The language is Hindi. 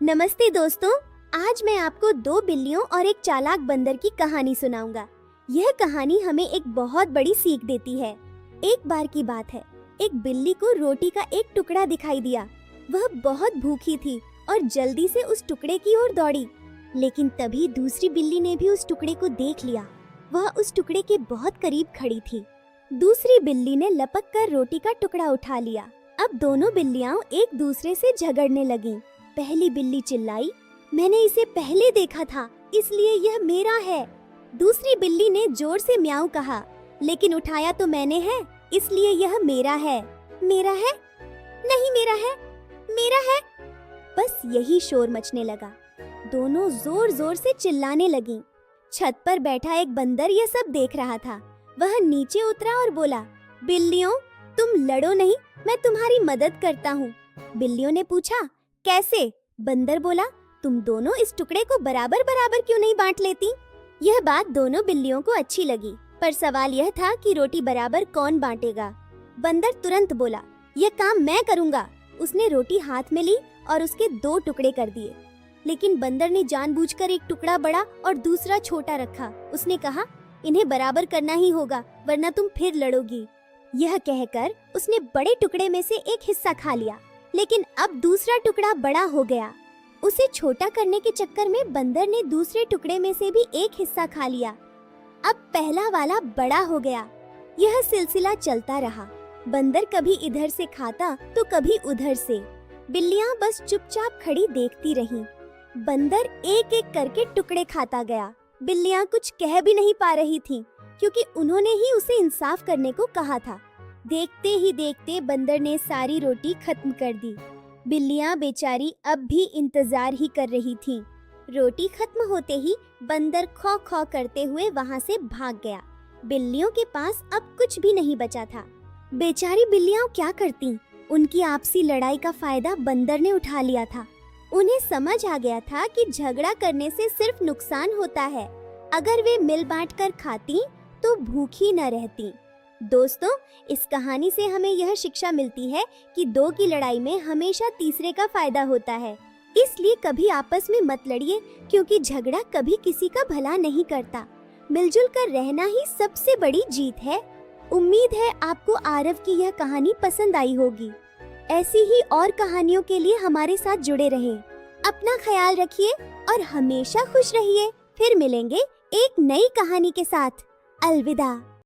नमस्ते दोस्तों, आज मैं आपको दो बिल्लियों और एक चालाक बंदर की कहानी सुनाऊंगा। यह कहानी हमें एक बहुत बड़ी सीख देती है। एक बार की बात है, एक बिल्ली को रोटी का एक टुकड़ा दिखाई दिया। वह बहुत भूखी थी और जल्दी से उस टुकड़े की ओर दौड़ी। लेकिन तभी दूसरी बिल्ली ने भी उस टुकड़े को देख लिया। वह उस टुकड़े के बहुत करीब खड़ी थी। दूसरी बिल्ली ने लपक कर रोटी का टुकड़ा उठा लिया। अब दोनों बिल्लियां एक दूसरे से झगड़ने लगीं। पहली बिल्ली चिल्लाई, मैंने इसे पहले देखा था, इसलिए यह मेरा है। दूसरी बिल्ली ने जोर से म्याऊं कहा, लेकिन उठाया तो मैंने है, इसलिए यह मेरा है। मेरा है? नहीं मेरा है, मेरा है। बस यही शोर मचने लगा। दोनों जोर जोर से चिल्लाने लगीं। छत पर बैठा एक बंदर यह सब देख रहा था। वह नीचे उतरा और बोला, बिल्लियों, तुम लड़ो नहीं, मैं तुम्हारी मदद करता हूँ। बिल्लियों ने पूछा, कैसे? बंदर बोला, तुम दोनों इस टुकड़े को बराबर बराबर क्यों नहीं बांट लेती? यह बात दोनों बिल्लियों को अच्छी लगी, पर सवाल यह था कि रोटी बराबर कौन बांटेगा। बंदर तुरंत बोला, यह काम मैं करूँगा। उसने रोटी हाथ में ली और उसके दो टुकड़े कर दिए। लेकिन बंदर ने जानबूझकर एक टुकड़ा बड़ा और दूसरा छोटा रखा। उसने कहा, इन्हें बराबर करना ही होगा, वरना तुम फिर लड़ोगी। यह कहकर उसने बड़े टुकड़े में से एक हिस्सा खा लिया। लेकिन अब दूसरा टुकड़ा बड़ा हो गया। उसे छोटा करने के चक्कर में बंदर ने दूसरे टुकड़े में से भी एक हिस्सा खा लिया। अब पहला वाला बड़ा हो गया। यह सिलसिला चलता रहा। बंदर कभी इधर से खाता तो कभी उधर से। बिल्लियां बस चुपचाप खड़ी देखती रहीं। बंदर एक एक करके टुकड़े खाता गया। बिल्लियां कुछ कह भी नहीं पा रही थीं, क्योंकि उन्होंने ही उसे इंसाफ करने को कहा था। देखते ही देखते बंदर ने सारी रोटी खत्म कर दी। बिल्लियां बेचारी अब भी इंतजार ही कर रही थीं। रोटी खत्म होते ही बंदर खौ खौ करते हुए वहां से भाग गया। बिल्लियों के पास अब कुछ भी नहीं बचा था। बेचारी बिल्लियां क्या करती? उनकी आपसी लड़ाई का फायदा बंदर ने उठा लिया था। उन्हें समझ आ गया था कि झगड़ा करने से सिर्फ नुकसान होता है। अगर वे मिल बांट कर खाती तो भूखी न रहती। दोस्तों, इस कहानी से हमें यह शिक्षा मिलती है कि दो की लड़ाई में हमेशा तीसरे का फायदा होता है। इसलिए कभी आपस में मत लड़िए, क्योंकि झगड़ा कभी किसी का भला नहीं करता। मिलजुल कर रहना ही सबसे बड़ी जीत है। उम्मीद है आपको आरव की यह कहानी पसंद आई होगी। ऐसी ही और कहानियों के लिए हमारे साथ जुड़े रहें। अपना ख्याल रखिए और हमेशा खुश रहिए। फिर मिलेंगे एक नई कहानी के साथ। अलविदा।